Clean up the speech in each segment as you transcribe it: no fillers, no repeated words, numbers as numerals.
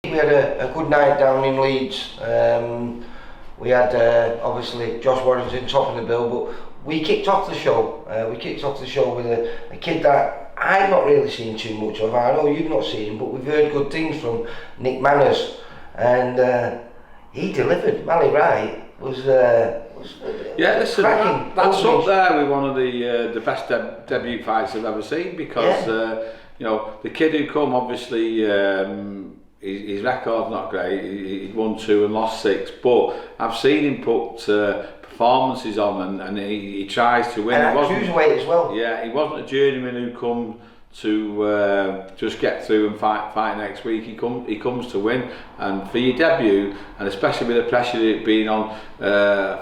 We had a good night down in Leeds. We had obviously Josh Warrington top of the bill, but we kicked off the show. With a kid that I've not really seen too much of. I know you've not seen him, but we've heard good things from Nick Manners, and he delivered. Mally Wright was yeah, listen, cracking. that's up there with one of the best debut fights I've ever seen, because you know, the kid who come, obviously his record's not great. He won 2 and lost 6, but I've seen him put performances on, and he tries to win. And cruiserweight as well. Yeah, he wasn't a journeyman who come to just get through and fight next week. He comes to win, and for your debut, and especially with the pressure of it being on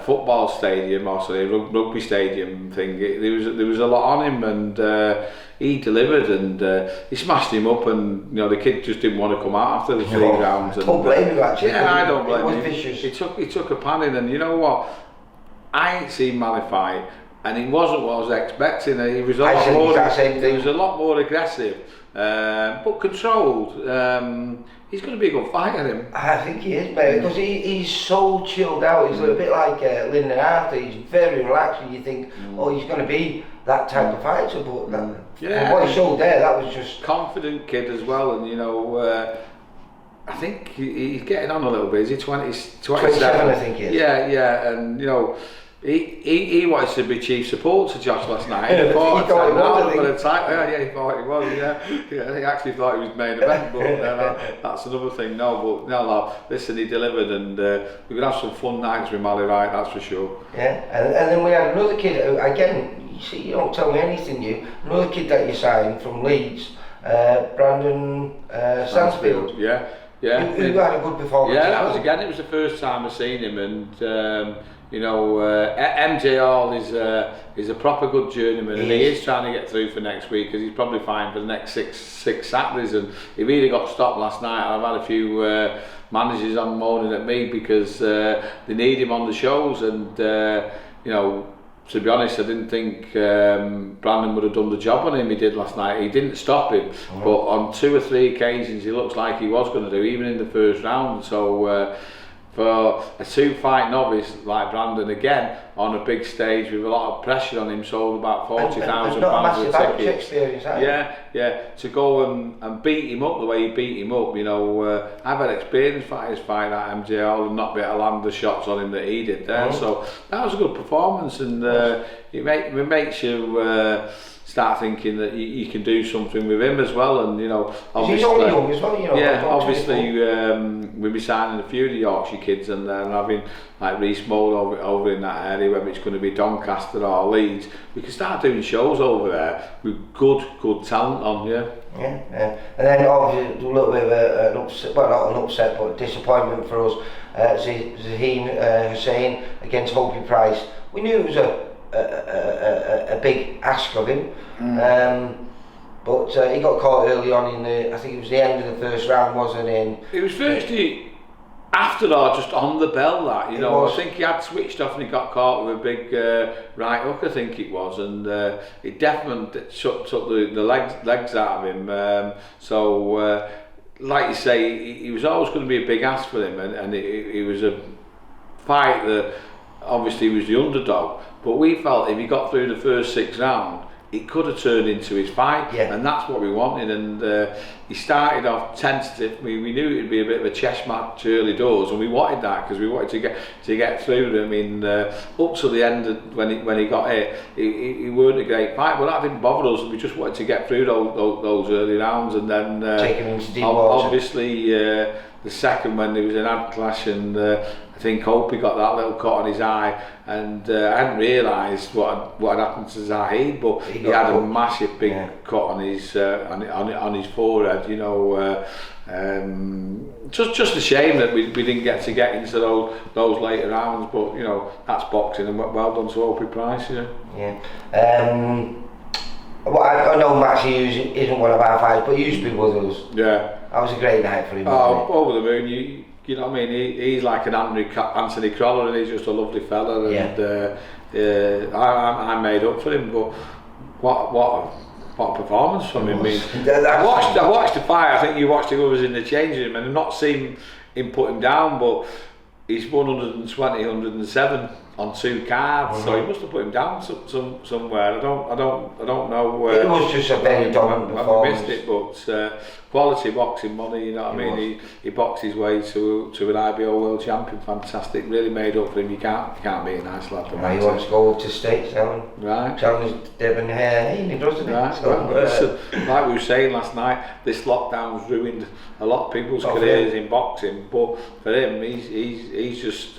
football stadium, or sorry, rugby stadium thing, there was a lot on him, and he delivered, and he smashed him up, and you know, the kid just didn't want to come out after the 3 rounds. I don't blame him actually. Yeah, I don't blame him. It was vicious. He took a panning, and you know what? I ain't seen Mally fight, and it wasn't what I was expecting. He was a lot more aggressive, but controlled. He's going to be a good fighter, him. I think he is, mate, because he's so chilled out. He's a bit like Lyndon Arthur. He's very relaxed, and you think, oh, he's going to be that type of fighter. But from what he showed there, that was just confident kid as well, and you know. I think he's getting on a little bit. Is he 27? I think he is. Yeah, and you know, he wanted to be chief support to Josh last night. He thought he was. Yeah, he thought he was. Yeah, he actually thought he was main event, but that's another thing. No, listen, he delivered, and we're gonna have some fun nights with Mally Wright, that's for sure. Yeah, and then we had another kid. Again, you see, you don't tell me anything. Another kid that you signed from Leeds, Brandon Sansfield. Yeah, who had a good performance. Yeah, it was the first time I've seen him, and you know, MJ Hall is a proper good journeyman, and he is trying to get through for next week, because he's probably fine for the next six Saturdays, and he really got stopped last night. I've had a few managers on moaning at me because they need him on the shows, and you know, to be honest, I didn't think Brandon would have done the job on him he did last night. He didn't stop him, but on 2 or 3 occasions he looks like he was going to do, even in the first round. So for a 2-fight novice like Brandon, again on a big stage with a lot of pressure on him, sold about £40,000 of tickets. Yeah, to go and beat him up the way he beat him up, you know, I've had experience fighters fight at MJL and not be able to land the shots on him that he did there. So that was a good performance, and it makes you start thinking that you can do something with him as well, and you know, obviously he's only young as well, you know. Yeah, obviously we'll be signing a few of the Yorkshire kids, and having like Reece Mould over in that area, whether it's going to be Doncaster or Leeds, we can start doing shows over there with good talent on. And then obviously a little bit of an upset, well, not an upset, but a disappointment for us. Zaheen Hussain against Hopi Price. We knew it was a big ask of him, but he got caught early on in the, I think it was the end of the first round, wasn't it? It was virtually after or just on the bell, that, you know. I think he had switched off and he got caught with a big right hook, I think it was, and it definitely took the legs out of him. So like you say, he was always going to be a big ask for him, and it was a fight that obviously he was the underdog, but we felt if he got through the first 6 rounds, it could have turned into his fight, and that's what we wanted. And he started off tentative. We knew it would be a bit of a chess match early doors, and we wanted that because we wanted to get through them. I mean, up to the end when he got hit, he weren't a great fight, but that didn't bother us. We just wanted to get through those early rounds, and then take him into deep water. Obviously the second, when there was an hand clash, and I think Opie got that little cut on his eye, and I hadn't realised what had happened to Zahid, but he had a massive big cut on his forehead, you know. Just a shame that we didn't get into those later rounds, but you know, that's boxing, and well done to Opie Price. Well, I know Max Hughes isn't one of our fighters, but he used to be with us. Yeah. That was a great night for him. Over the moon. You know what I mean? He's like an Anthony Croller, and he's just a lovely fella. And I made up for him. But what what a performance from him. I mean, I watched the fight. I think you watched the others in the changing room, and I've not seen him put him down, but he's won 120, 107 on 2 cards, so he must have put him down somewhere. I don't know. It was just a very dominant performance. I missed it, but quality boxing money. You know what I mean? He boxed his way to an IBO world champion. Fantastic, really made up for him. You can't be a nice lad. He wants to go to states now. Right. Challenge Devon Haney, doesn't he? Right. So, like we were saying last night, this lockdown's ruined a lot of people's careers in boxing, but for him, he's just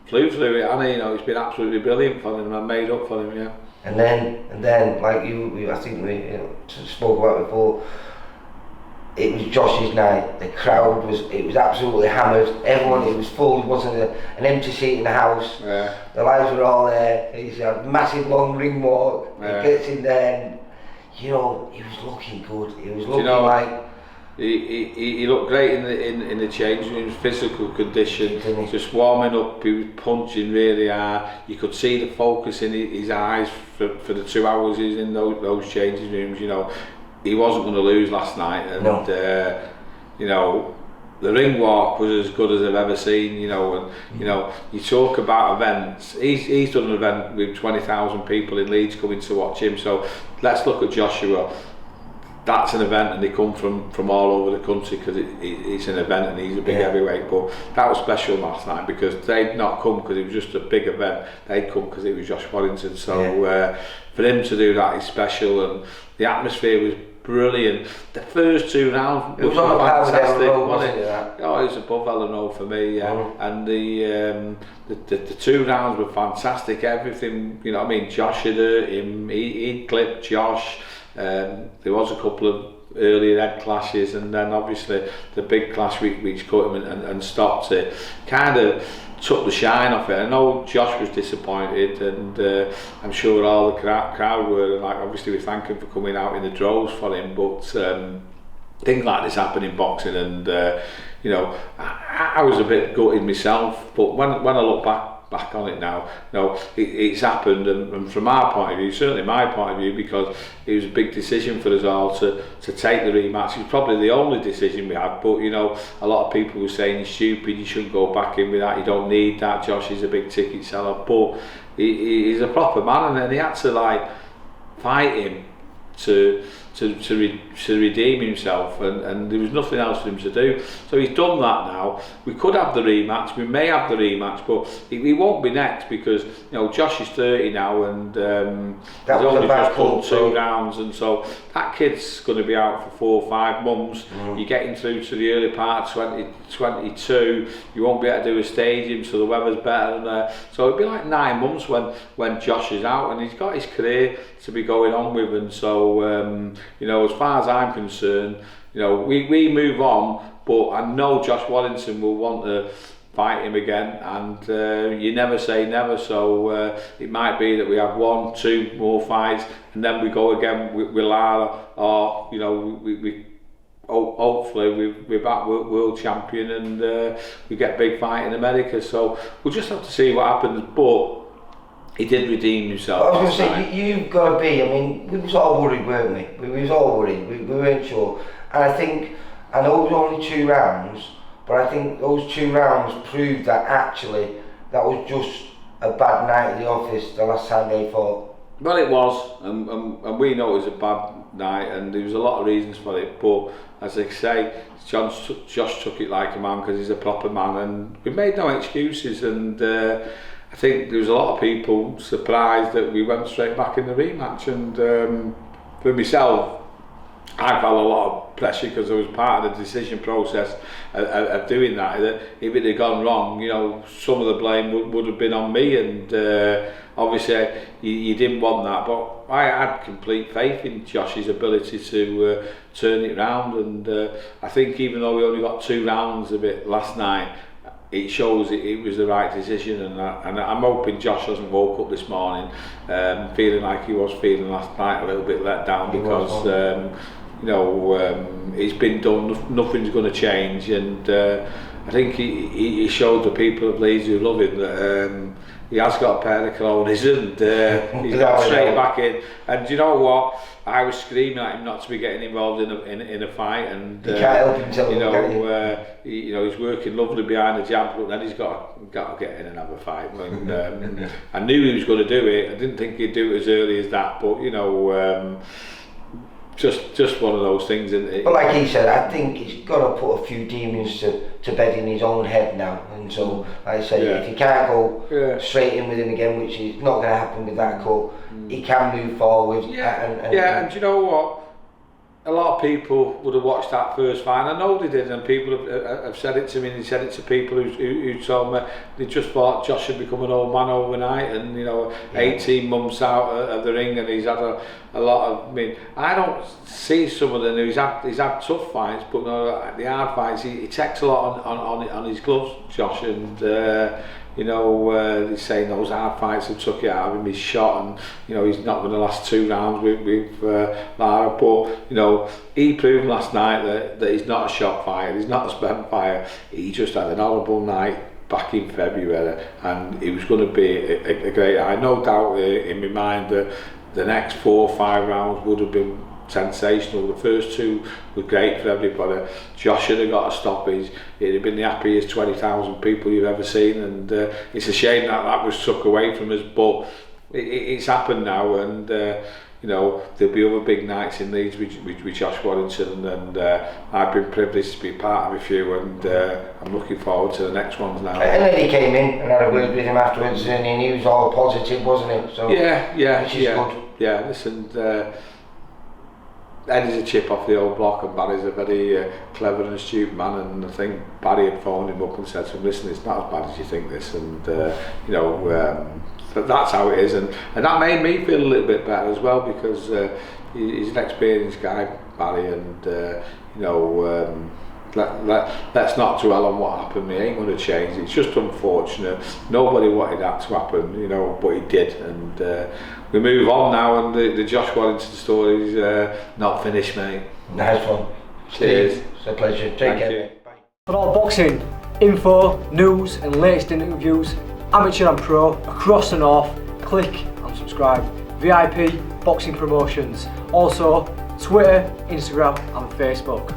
flew through it, and you know, it's been absolutely brilliant for him and made up for him, yeah. And then, like I think we spoke about before, it was Josh's night. The crowd it was absolutely hammered. Everyone, it was full. It wasn't an empty seat in the house. Yeah. The lights were all there. He's a massive long ring walk. Yeah. He gets in there, and you know, he was looking good. He was looking like. He looked great in the change rooms, physical condition, just warming up. He was punching really hard. You could see the focus in his eyes for the 2 hours he was in those changing rooms. You know, he wasn't going to lose last night, and you know, the ring walk was as good as I've ever seen. You know, and you know, you talk about events. He's done an event with 20,000 people in Leeds coming to watch him. So let's look at Joshua. That's an event, and they come from all over the country because it's an event and he's a big heavyweight. But that was special last night because they'd not come because it was just a big event. They'd come because it was Josh Warrington. So for him to do that is special, and the atmosphere was brilliant. The first 2 rounds was fantastic, wasn't it? Oh, it was above L&O for me, and the 2 rounds were fantastic. Everything, you know what I mean. Josh had hurt him. He clipped Josh. There was a couple of early head clashes, and then obviously the big clash which cut him and stopped it. Kind of took the shine off it. I know Josh was disappointed, and I'm sure all the crowd were. Like, obviously we thank him for coming out in the droves for him, but things like this happen in boxing, and you know, I was a bit gutted myself, but when I look back on it now, no, it's happened, and from our point of view, certainly my point of view, because it was a big decision for us all to take the rematch. It was probably the only decision we had, but you know, a lot of people were saying he's stupid, you shouldn't go back in with that, you don't need that, Josh is a big ticket seller, but he's a proper man, and then he had to like fight him to redeem himself, and there was nothing else for him to do. So he's done that now. We could have the rematch, we may have the rematch, but he won't be next because, you know, Josh is 30 now, and he's only just done 2 rounds, and so that kid's going to be out for 4 or 5 months. You're getting through to the early part of 2022, you won't be able to do a stadium, so the weather's better, so it'll be like 9 months when Josh is out, and he's got his career to be going on with, and so you know, as far as I'm concerned, you know, we move on, but I know Josh Warrington will want to fight him again, and you never say never, so it might be that we have 1, 2 more fights, and then we go again with Lara, or you know, we hopefully we're back world champion, and we get a big fight in America, so we'll just have to see what happens, but he did redeem himself. I was going to say, you've got to be, I mean, we was all worried, weren't we? We was all worried, we weren't sure. And I know it was only 2 rounds, but I think those 2 rounds proved that actually that was just a bad night at the office the last time they fought. Well, it was, and we know it was a bad night, and there was a lot of reasons for it, but as I say, Josh took it like a man because he's a proper man, and we made no excuses, and I think there was a lot of people surprised that we went straight back in the rematch, and for myself, I felt a lot of pressure because I was part of the decision process of doing that. If it had gone wrong, you know, some of the blame would have been on me, and obviously you didn't want that, but I had complete faith in Josh's ability to turn it round, and I think even though we only got 2 rounds of it last night, it shows it was the right decision, and I'm hoping Josh hasn't woke up this morning feeling like he was feeling last night, a little bit let down, because you know, it's been done, nothing's going to change, and I think he showed the people of Leeds who love him that he has got a pair of colones, and he's got straight back in. And do you know what? I was screaming at him not to be getting involved in a fight, and you can't help himself. You know, he's working lovely behind the jab, but then he's got to get in and have a fight. And I knew he was going to do it. I didn't think he'd do it as early as that, but you know. Just one of those things, isn't it? But like he said, I think he's got to put a few demons to bed in his own head now. And so, like I said, if he can't go straight in with him again, which is not going to happen with that cut, he can move forward. And do you know what? A lot of people would have watched that first fight. I know they did, and people have said it to me, and they said it to people who told me they just thought Josh had become an old man overnight, and you know, 18 months out of the ring, and he's had a lot of. I mean, I don't see some of them. He's had tough fights, but no, the hard fights. He takes a lot on his gloves, Josh, and. You know, he's saying those hard fights have took it out of him. He's shot, and you know he's not going to last 2 rounds with Lara. But you know, he proved last night that he's not a shot fighter. He's not a spent fighter. He just had an horrible night back in February, and he was going to be a great. I no doubt in my mind that the next 4 or 5 rounds would have been sensational. The first 2 were great for everybody. Josh should have got a stoppage. It'd have been the happiest 20,000 people you've ever seen, and it's a shame that was took away from us, but it's happened now, and you know, there'll be other big nights in Leeds with Josh Warrington, and I've been privileged to be part of a few, and I'm looking forward to the next ones now. And then he came in and had a word with him afterwards, and he was all positive, wasn't it? So which is good. Yeah, listen. Eddie's a chip off the old block, and Barry's a very clever and astute man, and I think Barry had phoned him up and said to him, listen, it's not as bad as you think this, and you know, that's how it is, and that made me feel a little bit better as well, because he's an experienced guy, Barry, and you know, let's not dwell on what happened. He ain't going to change. It's just unfortunate. Nobody wanted that to happen, you know, but he did, and we move on now, and the Josh Warrington story is not finished, mate. Nice one. Cheers. Steve, it's a pleasure. Take care. Bye. For all boxing info, news and latest interviews, amateur and pro, across the north, click and subscribe. VIP Boxing Promotions. Also Twitter, Instagram and Facebook.